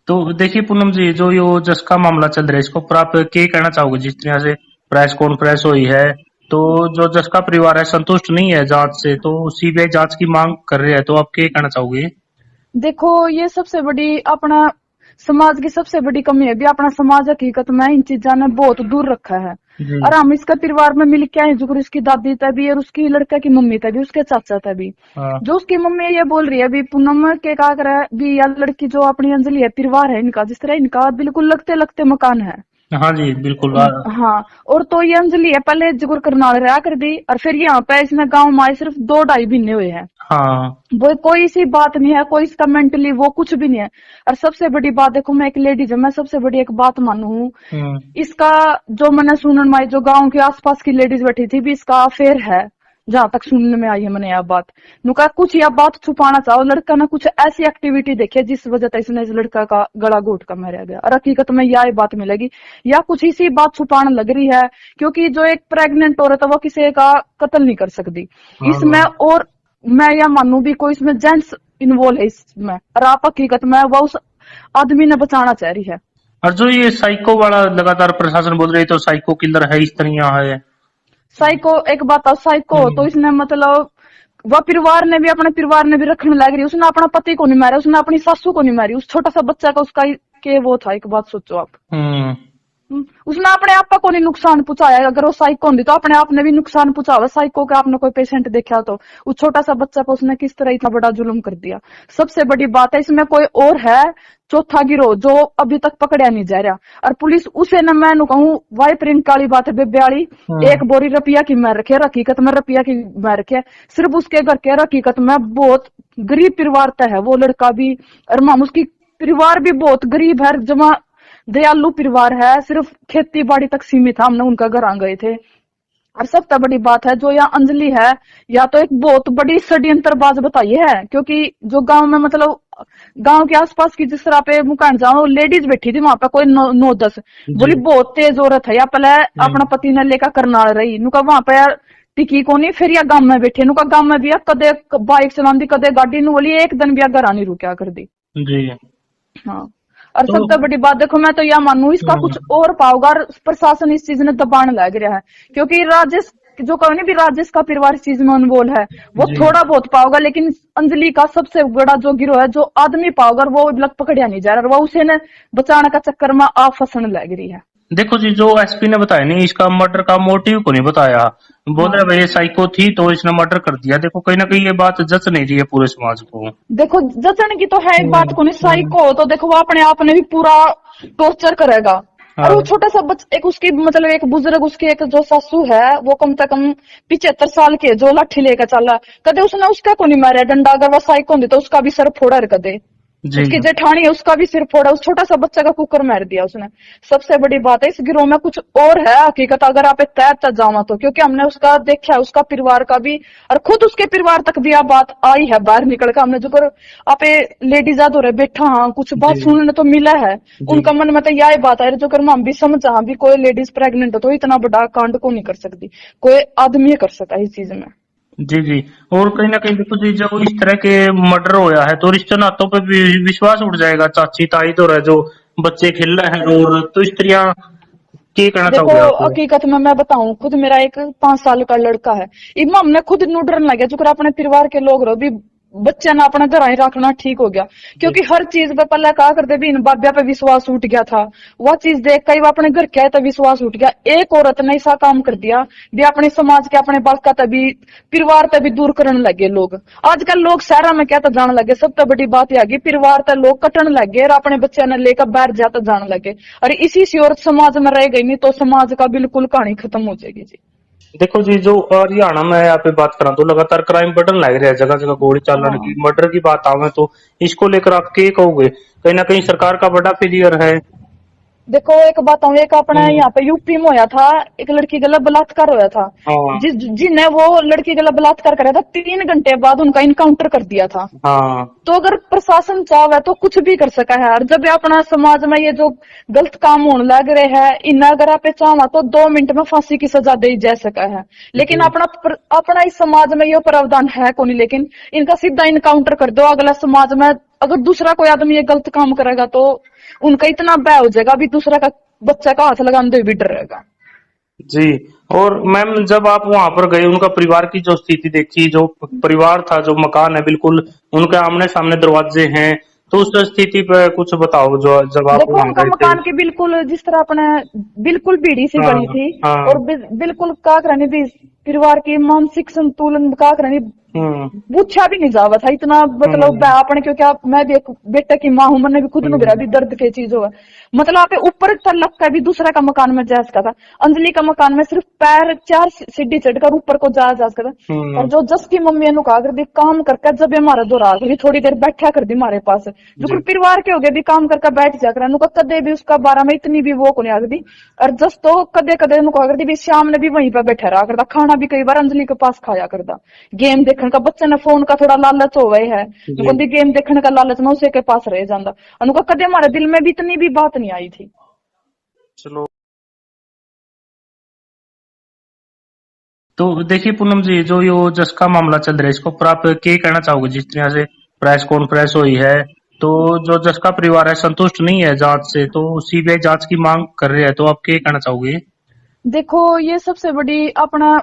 तो देखिए पूनम जी, जो यो जस का मामला चल रहा है इसको ऊपर आप क्या कहना चाहोगे? जिस तरह से प्रेस कॉन्फ्रेंस हुई है, तो जो जस का परिवार है संतुष्ट नहीं है जांच से, तो सीबीआई जांच की मांग कर रहे हैं, तो आप क्या कहना चाहोगे? देखो, ये सबसे बड़ी अपना समाज की सबसे बड़ी कमी है भी अपना समाज हकीकत में इन चीजा ने बहुत दूर रखा है। जी। और हम इसका परिवार में मिल के आए जो उसकी दादी तभी और उसकी लड़के की मम्मी तभी उसके चाचा तभी हाँ। जो उसकी मम्मी ये बोल रही है भी पूनम के क्या करे भी या लड़की जो अपनी अंजलि है परिवार है इनका जिस तरह इनका बिल्कुल लगते लगते मकान है। हाँ जी बिल्कुल। हाँ, और तो ये अंजलि है पहले जिक्र करनाल रहा कर दी और फिर यहाँ पे इसमें गांव में आए सिर्फ 2-2.5 महीने हुए हैं। हाँ। वो कोई सी बात नहीं है, कोई इसका मेंटली वो कुछ भी नहीं है। और सबसे बड़ी बात देखो, मैं एक लेडीज हूँ, मैं सबसे बड़ी एक बात मानू इसका जो मैंने सुनने में आई जो गांव के आसपास की लेडीज बैठी थी भी इसका अफेयर है, जहां तक सुनने में आई है मैंने यह बात। नुका कुछ यह बात छुपाना चाहो लड़का ने कुछ ऐसी एक्टिविटी देखी जिस वजह से इसने इस लड़का का गला घोट कर मारा गया और हकीकत में यह बात मिलेगी या कुछ इसी बात छुपाने लग रही है क्योंकि जो एक प्रेग्नेंट औरत है वो किसी का कत्ल नहीं कर सकती इसमें। और मैं यह मानू भी कोई इसमें जेंट्स इन्वॉल्व है इसमें और आप हकीकत में वो उस आदमी ने बचाना चाह रही है। और जो ये साइको वाला लगातार प्रशासन बोल रही है तो साइको किलर है, इस तरह है। साइको एक बात है, साइको तो इसने मतलब वह परिवार ने भी अपने परिवार ने भी रखने लग रही, उसने अपना पति को नहीं मारा, उसने अपनी सासू को नहीं मारी, उस छोटा सा बच्चा का उसका के वो था। एक बात सोचो आप, उसने अपने आप को नहीं नुकसान पहुंचाया। अगर वो साइको होती तो अपने आप ने भी नुकसान पहुंचावा। साइको का आपने कोई पेशेंट देखा तो उस छोटा सा बच्चा पर उसने किस तरह इतना बड़ा जुल्म कर दिया। सबसे बड़ी बात है इसमें कोई और है चौथा गिरोह जो अभी तक पकड़ा नहीं जा रहा और पुलिस उसे न मैं कहूँ वाई प्रिंट काली बात है बेब्याली एक बोरी रुपया की मार रखे, हकीकत में रुपया की मार रखे सिर्फ उसके घर के। हकीकत में बहुत गरीब परिवार तय है वो लड़का भी और माम उसकी परिवार भी बहुत गरीब है, जमा दयालु परिवार है, सिर्फ खेती बाड़ी तक सीमित है। हमने उनका घर आ गए थे। और सबसे बड़ी बात है जो यहाँ अंजलि है या तो एक बहुत बड़ी षड्यंत्रबाज बताई है क्योंकि जो गांव में मतलब गांव के आसपास की जिस तरह पे मुकान जाओ लेडीज बैठी थी वहां पे कोई 9-10 बोली बहुत तेज औरत है या पहले अपना पति ने लेकर करनाल रही नुका वहां पे टिकी को नहीं फिर या गांव में बैठे नुका गांव में भी कदे बाइक चलाती कदे गाड़ी नु बोली एक दिन भी घर आनी रुकया कर दी जी। हाँ। और सबसे बड़ी बात देखो मैं तो यह मानू इसका कुछ और पाओगा प्रशासन इस चीज ने दबाने लग रहा है क्योंकि राजेश जो कहो नहीं भी राजेश का परिवार इस चीज में अनमोल है वो थोड़ा बहुत पाओगा लेकिन अंजलि का सबसे बड़ा जो गिरोह है जो आदमी पाओगा वो लग पकड़िया नहीं जा रहा वो उसे ने बचाने का चक्कर में आप फंसने लग रही है। देखो जी, जो एसपी ने बताया नहीं इसका मर्डर का मोटिव को नहीं बताया, बोल रहे भाई साइको थी तो इसने मर्डर कर दिया। देखो कहीं ना कहीं ये बात जच नहीं रही है पूरे समाज को। देखो जचने की तो है एक बात को नहीं साइको तो देखो वो अपने आप ने भी पूरा टॉर्चर करेगा। और वो छोटा सा बच्चा एक उसकी मतलब एक बुजुर्ग उसकी एक जो सासू है वो कम से कम 75 साल के जो लाठी लेकर चला कदे उसने उसका को नहीं मारा डंडा। अगर वो साइको होती तो उसका भी सर फोड़ा कदे उसकी जेठानी है उसका भी सिर फोड़ा, उस छोटा सा बच्चा का कुकर मार दिया उसने। सबसे बड़ी बात है इस गिरोह में कुछ और है हकीकत अगर आप तय जावा तो क्योंकि हमने उसका देखा है उसका परिवार का भी और खुद उसके परिवार तक भी आप बात आई है बाहर निकल कर। हमने जो कर आप लेडीज हो रहे बैठा हाँ कुछ बात सुनने तो मिला है उनका मन में तो यही बात है जो कर हम भी समझा भी कोई लेडीज प्रेग्नेंट हो तो इतना बड़ा कांड को नहीं कर सकती, कोई आदमी कर सकता है इस चीज में। जी जी। और कहीं ना कहीं देखो जी जब इस तरह के मर्डर होया है तो रिश्ते नातों पे भी विश्वास उठ जाएगा। चाची ताई तो रहे जो बच्चे खेल रहे हैं और तो इस तरह क्या कहना चाहोगे आप? हकीकत में मैं बताऊं खुद मेरा एक 5 साल का लड़का है इमाम हमने खुद नू डरने लगे जो अपने परिवार के लोग रहो भी बच्चे ना अपना घर ही रखना ठीक हो गया क्योंकि हर चीज पे पहले कहा करते भी इन बाब्या पे विश्वास उठ गया था। वह चीज देख कई अपने घर क्या है तो विश्वास उठ गया। एक औरत ने ऐसा काम कर दिया भी अपने समाज के अपने बालका तभी परिवार तभी दूर करने लगे लोग। आजकल लोग शहरा में क्या तो जाने लगे। सबसे बड़ी बात यह कि परिवार तक लोग कटने लगे और अपने बच्चे ने लेकर बाहर जाते जाने लगे और इसी से औरत समाज में रह गई नहीं तो समाज का बिल्कुल कहानी खत्म हो जाएगी जी। देखो जी जो हरियाणा में यहाँ पे बात करा तो लगातार क्राइम बढ़ने लग रहा है, जगह जगह गोली चलने की। मर्डर की बात आवे तो इसको लेकर आप क्या कहोगे? कहीं ना कहीं सरकार का बड़ा फेलियर है। देखो एक बात हूँ एक अपने यहाँ पे यूपी में होया था एक लड़की गला बलात्कार होया था जिन्हें वो लड़की गला बलात्कार कराया था 3 घंटे बाद उनका इनकाउंटर कर दिया था। तो अगर प्रशासन चाहे तो कुछ भी कर सका है। और जब अपना समाज में ये जो गलत काम होने लग रहे हैं इन्हें अगर आप चाहा तो 2 मिनट में फांसी की सजा दी जा सका है लेकिन अपना इस समाज में ये प्रावधान है को नहीं। लेकिन इनका सीधा इनकाउंटर कर दो अगला समाज में अगर दूसरा कोई आदमी ये गलत काम करेगा तो उनका इतना भय हो जाएगा, अभी दूसरा का बच्चा का हाथ लगाने हुए भी डर रहेगा। जी। और मैम जब आप वहां पर गए उनका परिवार की जो स्थिति देखी, जो परिवार था, जो मकान है बिल्कुल उनके आमने सामने दरवाजे हैं, तो उस स्थिति पे कुछ बताओ जो जब आप देखो वहां उनका गए थे। मकान के बिल्कुल जिस तरह अपने बिल्कुल बीड़ी सी हाँ बनी थी, हाँ। और बिल्कुल का करनी भी परिवार की मानसिक संतुलन का करनी हम्म पूछा भी नहीं जावा था इतना, मतलब हम्म आपने, क्योंकि मैं भी एक बेटे की माँ हूं, मैंने भी खुद नु भी दर्द की चीज हो है। मतलब आप ऊपर तलक का भी दूसरा का मकान में जा सकता था, अंजलि का मकान में सिर्फ पैर 4 सीढ़ी चढ़कर ऊपर को जा सकता था। और हम्म। जो जस की मम्मी ने कहा कर दी काम करके जब हमारा दोरा कर दी थोड़ी देर बैठा कर दी हमारे पास, जो जी परिवार के हो गए भी काम करके बैठ जा कर कदे भी उसका बारे में इतनी भी वो को नहीं आकर दी। और जस तो कदे कदे नु कहा कर दी भी श्याम ने भी वहीं पर बैठा रहा करता, खाना भी कई बार अंजलि के पास खाया करता, गेम देखने का बच्चे ने फोन का थोड़ा लालच हो गए है, जी। गेम देखने का लालच में उसे के पास रह जाता। उनको कदे हमारे दिल में भी इतनी भी बात नहीं आई थी। चलो, तो देखिए पूनम जी, जो ये जस का मामला चल रहा है इसको पर आप क्या कहना चाहोगे? जिस तरह से प्रेस कॉन्फ्रेंस हुई है, तो जो जस का परिवार है संतुष्ट नहीं है जांच से, तो सीबीआई जांच की मांग कर रहे हैं, तो आप क्या कहना चाहोगे? देखो ये सबसे बड़ी अपना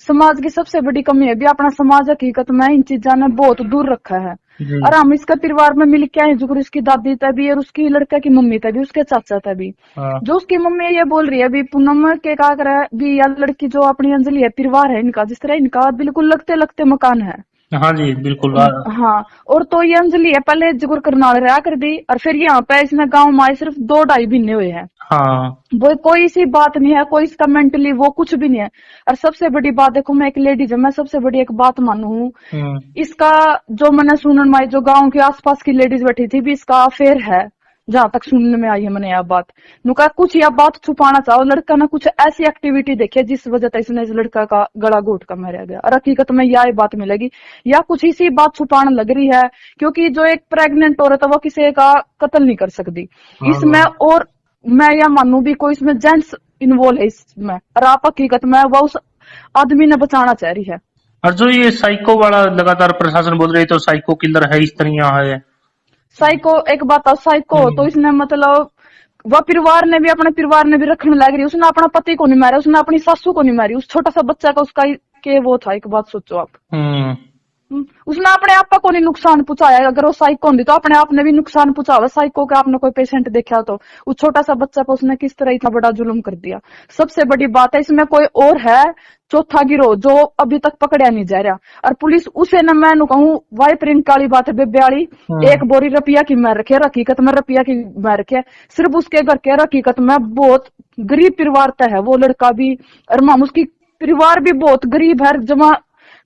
समाज की सबसे बड़ी कमी है भी, अपना समाज हकीकत में इन चीजों ने बहुत दूर रखा है। जी और हम इसका परिवार में मिल के आए, जो उसकी दादी तभी और उसकी लड़के की मम्मी तभी उसके चाचा तभी, हाँ जो उसकी मम्मी ये बोल रही है अभी पूनम के क्या करे भी, या लड़की जो अपनी अंजलि है परिवार है इनका, जिस तरह इनका बिल्कुल लगते लगते मकान है। हाँ जी बिल्कुल। हाँ, और तो ये अंजलि है पहले जगुर करनाल रहा कर दी, और फिर यहाँ पे इसमें गांव में आए सिर्फ 2-2.5 महीने हुए हैं। हाँ वो कोई सी बात नहीं है, कोई इसका मेंटली वो कुछ भी नहीं है। और सबसे बड़ी बात देखो, मैं एक लेडीज है, मैं सबसे बड़ी एक बात मानू हम्म इसका, जो मैंने सुनने में आई, जो गांव के आसपास की लेडीज बैठी थी भी इसका अफेयर है, जहां तक सुनने में आई है मैंने यह बात। नुका कुछ यह बात छुपाना चाहो, लड़का ने कुछ ऐसी एक्टिविटी देखी है जिस वजह से इसने इस लड़का का गला घोट कर मारा गया, और हकीकत में यह बात मिलेगी या कुछ इसी बात छुपाने लग रही है, क्योंकि जो एक प्रेग्नेंट औरत है वो किसी का कत्ल नहीं कर सकती इसमें। हाँ। और मैं यह मानू भी कोई इसमें जेंट्स इन्वॉल्व है इसमें, और आप हकीकत में वो उस आदमी ने बचाना चाह रही है। और जो ये साइको वाला लगातार प्रशासन बोल रही है तो साइको किलर है, इस तरह यहाँ है। साइको एक बात है, साइको तो इसने मतलब वह परिवार ने भी अपने परिवार ने भी रखने लग रही, उसने अपना पति को नहीं मारा, उसने अपनी सासू को नहीं मारी, उस छोटा सा बच्चा का उसका के वो था। एक बात सोचो आप, हम्म उसने अपने आप को नहीं नुकसान पहुंचाया, अगर वो साइको होती तो अपने आप ने भी नुकसान पहुंचावा। साइको का आपने कोई पेशेंट देखा तो उस छोटा सा बच्चा पर उसने किस तरह इतना बड़ा जुल्म कर दिया। सबसे बड़ी बात है इसमें कोई और है, चौथा गिरोह जो अभी तक पकड़ा नहीं जा रहा, और पुलिस उसे न मैं कहूँ वाई प्रिंट वाली बात है बेबे वाली, एक बोरी रुपया की मार रखी है, हकीकत में रुपया की मार रखी है सिर्फ उसके घर के, हकीकत में बहुत गरीब परिवार तय है वो लड़का भी, और माम उसकी परिवार भी बहुत गरीब है, जमा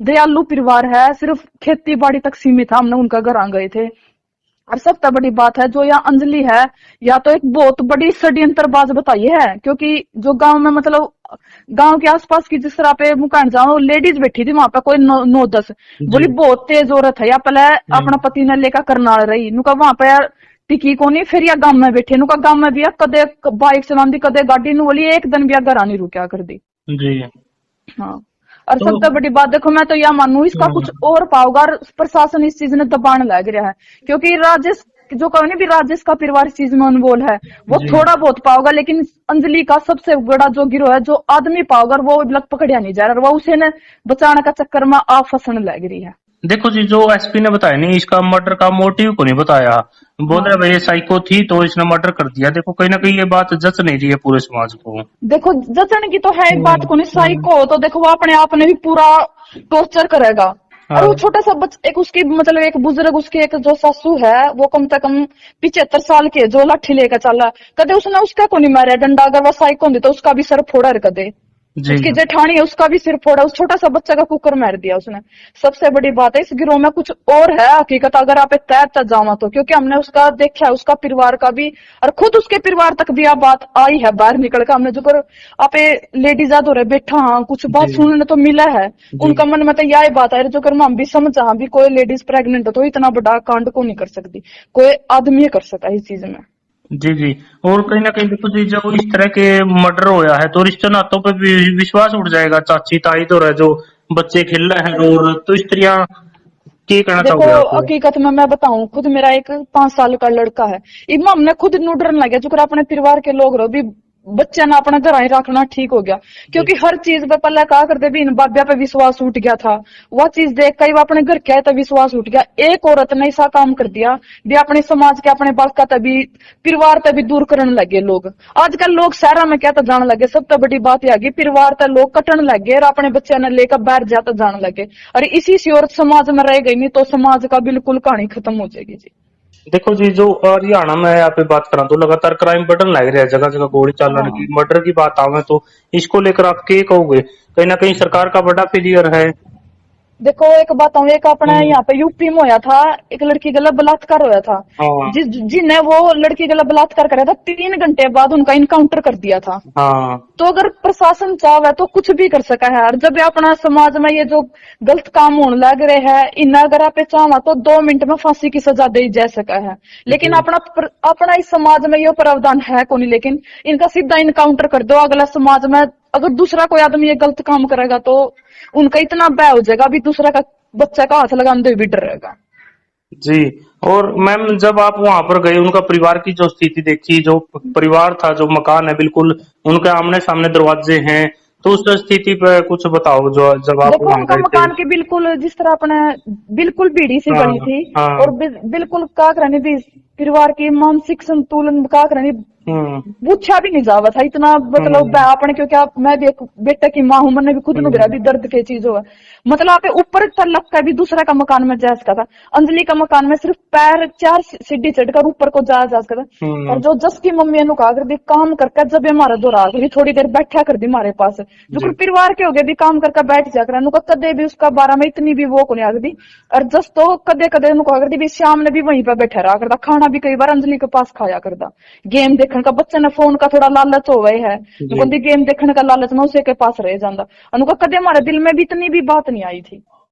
दयालु परिवार है, सिर्फ खेती बाड़ी तक सीमित है। हमने उनका घर आ गए थे। और सबसे बड़ी बात है जो यहाँ अंजलि है, या तो एक बहुत बड़ी षड्यंत्रबाज बताई है, क्योंकि जो गांव में मतलब गांव के आसपास की जिस तरह पे मुकान जाओ लेडीज बैठी थी वहां पे कोई 9-10 बोली बहुत तेज औरत है, या पहले अपना पति ने लेकर करनाल रही नुका वहां पे टिकी को नहीं, फिर या गांव में बैठे नुका गांव में भी कदे बाइक चलाती कदे गाड़ी नु बोली, एक दिन भी घर आनी रुका कर दी। जी। हाँ, और तो सबसे बड़ी बात देखो, मैं तो यह मानू इसका कुछ और पाओगा, और प्रशासन इस चीज ने दबाने लग रहा है, क्योंकि राजेश जो कहो नहीं भी राजेश का परिवार इस चीज में अनमोल है, वो जी थोड़ा बहुत पाओगा, लेकिन अंजलि का सबसे बड़ा जो गिरोह है जो आदमी पाओगा वो लग पकड़िया नहीं जा रहा, और वो उसे ने बचाने का चक्कर में आप फंसने लग रही है। देखो जी, जो एसपी ने बताया नहीं, इसका मर्डर का मोटिव को नहीं बताया, बोल रहे हाँ भाई ये साइको थी तो इसने मर्डर कर दिया। देखो कहीं ना कहीं ये बात जच नहीं रही है पूरे समाज को। देखो जचन की तो है एक बात को नहीं, साइको हो तो देखो वो अपने आप ने भी पूरा टॉर्चर करेगा। और वो हाँ छोटा सा एक उसकी मतलब एक बुजुर्ग उसकी एक जो सासू है वो कम से कम 75 साल के, जो लाठी लेकर चला, कदे उसने उसका को नहीं मारा डंडा, अगर वो साइको होती तो उसका भी सर फोड़ा है कदे, जी उसकी जेठानी है उसका भी सिर फोड़ा, उस छोटा सा बच्चा का कुकर मार दिया उसने। सबसे बड़ी बात है इस गिरोह में कुछ और है हकीकत, अगर आप तय तक जावा तो, क्योंकि हमने उसका देखा है उसका परिवार का भी, और खुद उसके परिवार तक भी यह बात आई है बाहर निकल कर। हमने जो कर आप लेडीज हो रहे बैठा हाँ कुछ बात जी सुनने तो मिला है, जी उनका मन में तो यही बात है जो कर हम भी समझा भी कोई लेडीज प्रेग्नेंट हो तो इतना बड़ा कांड को नहीं कर सकती, कोई आदमी कर सकता है इस चीज में। जी जी। और कहीं ना कहीं देखो जी, जब इस तरह के मर्डर होया है तो रिश्ते नातों पे भी विश्वास उठ जाएगा। चाची ताई तो रहे जो बच्चे खेल रहे हैं, और तो इस तरह क्या कहना देखो चाहोगे आप? हकीकत में मैं बताऊं, खुद मेरा एक 5 साल का लड़का है, इमाम हमने खुद नू डरने लग गया, जो अपने परिवार के लोग रहो भी बच्चा ना अपना घर ही रखना ठीक हो गया, क्योंकि हर चीज पे पहले कहा करते भी इन बाब्या पे विश्वास उठ गया था, वह चीज देख कई अपने घर क्या है तो विश्वास उठ गया। एक औरत ने ऐसा काम कर दिया भी अपने समाज के अपने बाल का तभी परिवार तभी दूर करने लगे लोग। आजकल लोग शहरा में क्या तो जाने लगे, सब तो बड़ी बात आ गई, परिवार तो लोग कटन लगे और अपने बच्चे ने लेकर बाहर जाता जाने लगे, और इसी से औरत समाज में रह गई, नहीं तो समाज का बिल्कुल कहानी खत्म हो जाएगी जी। देखो जी, जो हरियाणा में यहाँ पे बात करा तो लगातार क्राइम बढ़ने लग रहा है, जगह जगह गोली चालन की, हाँ मर्डर की बात आवे तो इसको लेकर आप क्या कहोगे? कहीं ना कहीं सरकार का बड़ा फेलियर है। देखो एक बात हूँ, एक अपने हम्म। यहाँ पे यूपी में होया था, एक लड़की गला बलात्कार होया था, हाँ जिनने वो लड़की गला बलात्कार करा था 3 घंटे बाद उनका इनकाउंटर कर दिया था। हाँ। तो अगर प्रशासन चाहे तो कुछ भी कर सका है, और जब ये अपना समाज में ये जो गलत काम होने लग रहे हैं, इन्हें अगर आप चाहा तो 2 मिनट में फांसी की सजा दी जा सका है, लेकिन जी अपना इस समाज में ये प्रावधान है कौन, लेकिन इनका सीधा इनकाउंटर कर दो। अगला समाज में अगर दूसरा कोई आदमी ये गलत काम करेगा तो उनका इतना भय हो जाएगा, अभी दूसरा का बच्चा का हाथ लगाने हुए भी डर रहेगा। जी। और मैम, जब आप वहां पर गए, उनका परिवार की जो स्थिति देखी, जो परिवार था, जो मकान है, बिल्कुल उनके आमने सामने दरवाजे हैं, तो उस स्थिति पे कुछ बताओ जो जब आप देखो वहां उनका गए थे। मकान की बिल्कुल जिस तरह अपने बिल्कुल बीड़ी सी हाँ बनी थी, हाँ। और बिल्कुल का करनी थी, परिवार की मानसिक संतुलन का करनी हम्म पूछा भी नहीं जावा था इतना, मतलब हम्म आपने, क्योंकि मैं भी एक बेटे की माँ हूं, मैंने भी खुद नु भी दर्द की चीज हो, मतलब आप ऊपर तलक का भी दूसरा का मकान में जा सका था। अंजलि का मकान में सिर्फ पैर 4 सीढ़ी चढ़कर ऊपर को जा सका था। और हम्म। जो जस की मम्मी ने कहा कर दी काम करके जब हमारा दोरा भी थोड़ी देर बैठा कर दी हमारे पास, जो जी परिवार के हो गए भी काम करके बैठ जा कर, कदे भी उसका बारे में इतनी भी वो को नहीं आकर दी। और जस तो कदे कदे कहा कर दी भी श्याम ने भी वहीं पर बैठा रहा करता, खाना भी कई बार अंजलि के पास खाया करता, गेम देखने का बच्चे ने फोन का थोड़ा लालच हो गए है, जी। गेम देखने का लालच में उसे के पास रह जाता, उनका कदे हमारे दिल में भी इतनी भी बात नहीं आई थी।